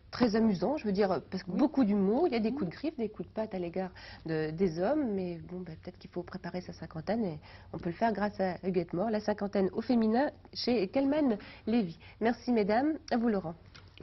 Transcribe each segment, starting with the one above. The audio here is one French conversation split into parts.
Très amusant, je veux dire, parce que beaucoup d'humour, il y a des coups de griffe, des coups de patte à l'égard des hommes, mais bon, peut-être qu'il faut préparer sa cinquantaine et on peut le faire grâce à Huguette Mort, la cinquantaine au féminin chez Kelman Lévy. Merci mesdames, à vous Laurent.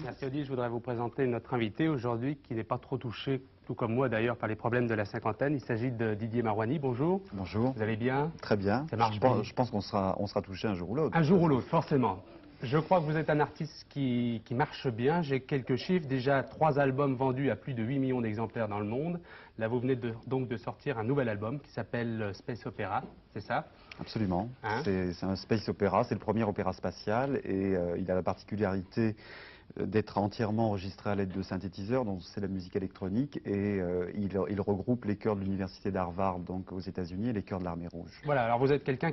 Merci Odile, je voudrais vous présenter notre invité aujourd'hui qui n'est pas trop touché, tout comme moi d'ailleurs, par les problèmes de la cinquantaine. Il s'agit de Didier Marouani, bonjour. Bonjour. Vous allez bien? Très bien. Ça marche bien. Je pense qu'on sera touché un jour ou l'autre. Un jour ou l'autre, forcément. Je crois que vous êtes un artiste qui marche bien. J'ai quelques chiffres. Déjà 3 albums vendus à plus de 8 millions d'exemplaires dans le monde. Là, vous venez donc de sortir un nouvel album qui s'appelle Space Opera, c'est ça? Absolument. Hein? C'est un space opéra, c'est le premier opéra spatial et il a la particularité d'être entièrement enregistré à l'aide de synthétiseurs, donc c'est la musique électronique, et il regroupe les chœurs de l'université d'Harvard, donc aux États-Unis, et les chœurs de l'Armée Rouge. Voilà, alors vous êtes quelqu'un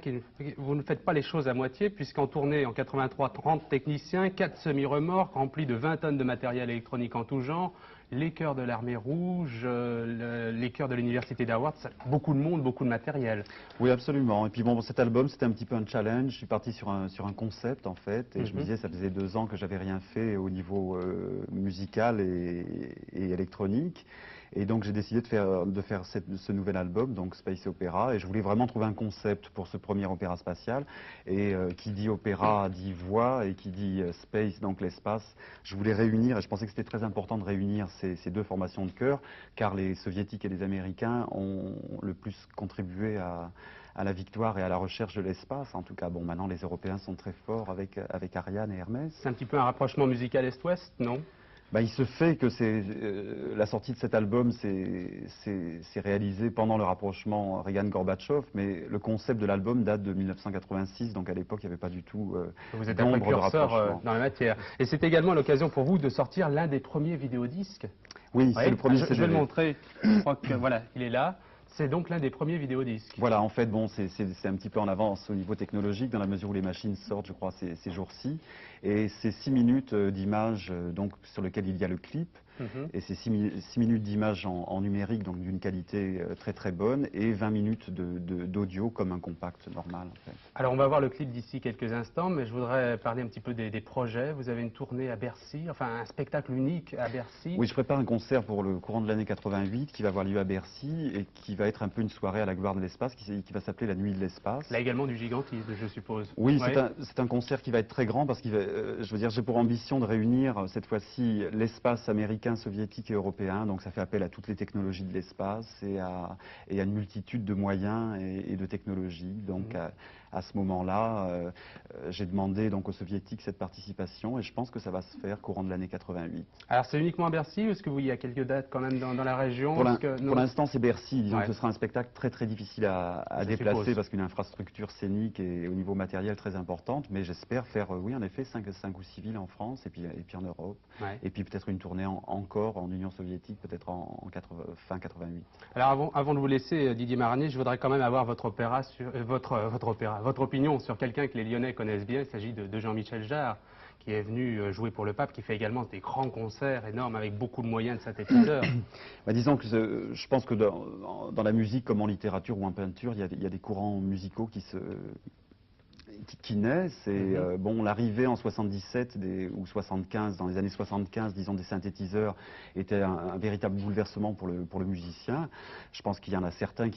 vous ne faites pas les choses à moitié, puisqu'en tournée en 83, 30 techniciens, 4 semi-remorques, remplis de 20 tonnes de matériel électronique en tout genre, les chœurs de l'Armée Rouge, les chœurs de l'université d'Harvard, beaucoup de monde, beaucoup de matériel. Oui, absolument. Et puis bon, cet album, c'était un petit peu un challenge. Je suis parti sur un concept, en fait, et je me disais, ça faisait 2 ans que j'avais rien fait au niveau musical et électronique. Et donc j'ai décidé de faire ce nouvel album, donc Space Opera, et je voulais vraiment trouver un concept pour ce premier opéra spatial. Et qui dit opéra dit voix, et qui dit space, donc l'espace. Je voulais réunir, et je pensais que c'était très important de réunir ces 2 formations de chœur, car les soviétiques et les américains ont le plus contribué à la victoire et à la recherche de l'espace. En tout cas, bon, maintenant les Européens sont très forts avec Ariane et Hermès. C'est un petit peu un rapprochement musical Est-Ouest, non? Bah, il se fait que la sortie de cet album s'est réalisée pendant le rapprochement Reagan-Gorbatchev, mais le concept de l'album date de 1986, donc à l'époque il n'y avait pas du tout vous êtes un précurseur dans la matière. Et c'est également l'occasion pour vous de sortir l'un des premiers vidéodisques. Oui, c'est le premier Je vais le montrer, je crois que voilà, il est là. C'est donc l'un des premiers vidéodisques. Voilà, en fait, bon, c'est un petit peu en avance au niveau technologique, dans la mesure où les machines sortent, je crois, ces jours-ci. Et c'est 6 minutes d'images, donc, sur lesquelles il y a le clip. Et c'est 6 minutes d'images en numérique, donc d'une qualité très très bonne, et 20 minutes d'audio comme un compact normal, en fait. Alors, on va voir le clip d'ici quelques instants, mais je voudrais parler un petit peu des projets. Vous avez une tournée à Bercy, enfin un spectacle unique à Bercy. Oui, je prépare un concert pour le courant de l'année 88 qui va avoir lieu à Bercy et qui va être un peu une soirée à la gloire de l'espace, qui va s'appeler la Nuit de l'espace. Là également du gigantisme, je suppose. Oui, c'est un concert qui va être très grand parce que je veux dire, j'ai pour ambition de réunir cette fois-ci l'espace américain, soviétique et européen. Donc ça fait appel à toutes les technologies de l'espace et à une multitude de moyens et de technologies. Donc à ce moment-là, j'ai demandé donc aux soviétiques cette participation et je pense que ça va se faire courant de l'année 88. Alors c'est uniquement à Bercy ou est-ce qu'il y a quelques dates quand même dans la région? Pour l'instant c'est Bercy, disons que ce sera un spectacle très très difficile à déplacer parce qu'une infrastructure scénique et au niveau matériel très importante, mais j'espère faire, oui en effet, 5 ou 6 villes en France et puis en Europe, et puis peut-être une tournée encore en Union soviétique, peut-être fin 88. Alors avant de vous laisser, Didier Marouani, je voudrais quand même avoir votre opinion sur quelqu'un que les Lyonnais connaissent bien. Il s'agit de Jean-Michel Jarre, qui est venu jouer pour le pape, qui fait également des grands concerts énormes avec beaucoup de moyens de synthétiseurs. Bah, disons que je pense que dans la musique comme en littérature ou en peinture, il y a des courants musicaux qui naissent et bon, l'arrivée en 77 ou 75, dans les années 75, disons, des synthétiseurs était un véritable bouleversement pour le musicien. Je pense qu'il y en a certains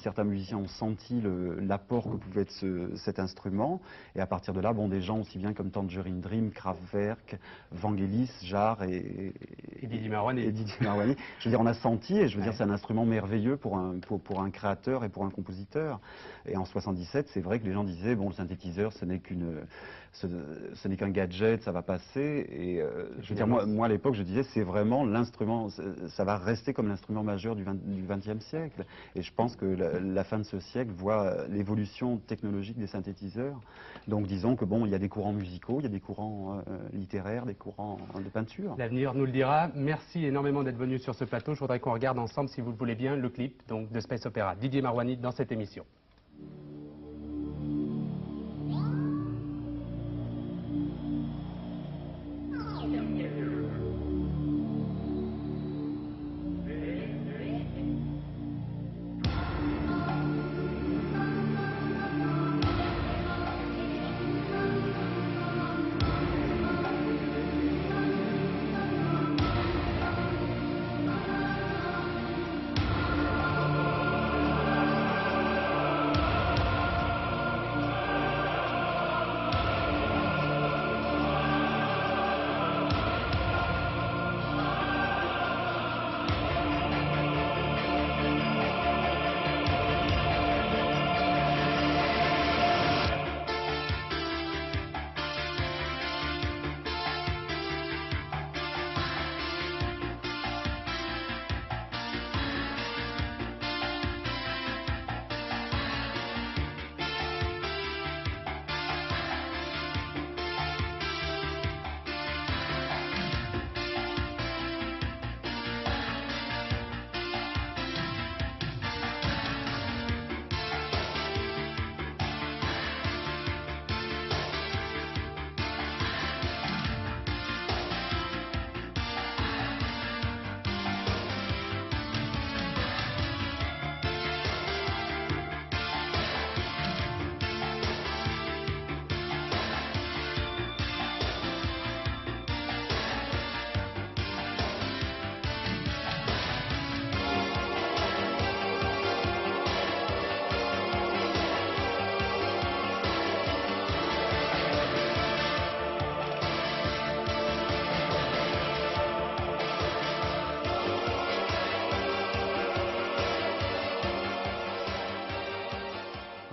certains musiciens ont senti l'apport que pouvait être cet instrument, et à partir de là, bon, des gens aussi bien comme Tangerine Dream, Kraftwerk, Vangelis, Jarre et Didier Marouani. Je veux dire, on a senti, et je veux dire, c'est un instrument merveilleux pour un créateur et pour un compositeur. Et en 77, c'est vrai que les gens disaient, bon, le synthétiseur, ce n'est qu'un gadget, ça va passer. Et je veux dire, moi à l'époque, je disais, c'est vraiment l'instrument, ça va rester comme l'instrument majeur du XXe siècle. Et je pense que la fin de ce siècle voit l'évolution technologique des synthétiseurs. Donc disons que bon, il y a des courants musicaux, il y a des courants littéraires, des courants de peinture. L'avenir nous le dira. Merci énormément d'être venu sur ce plateau. Je voudrais qu'on regarde ensemble, si vous le voulez bien, le clip donc, de Space Opera. Didier Marouani dans cette émission.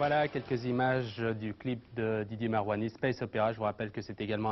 Voilà quelques images du clip de Didier Marouani, Space Opera. Je vous rappelle que c'est également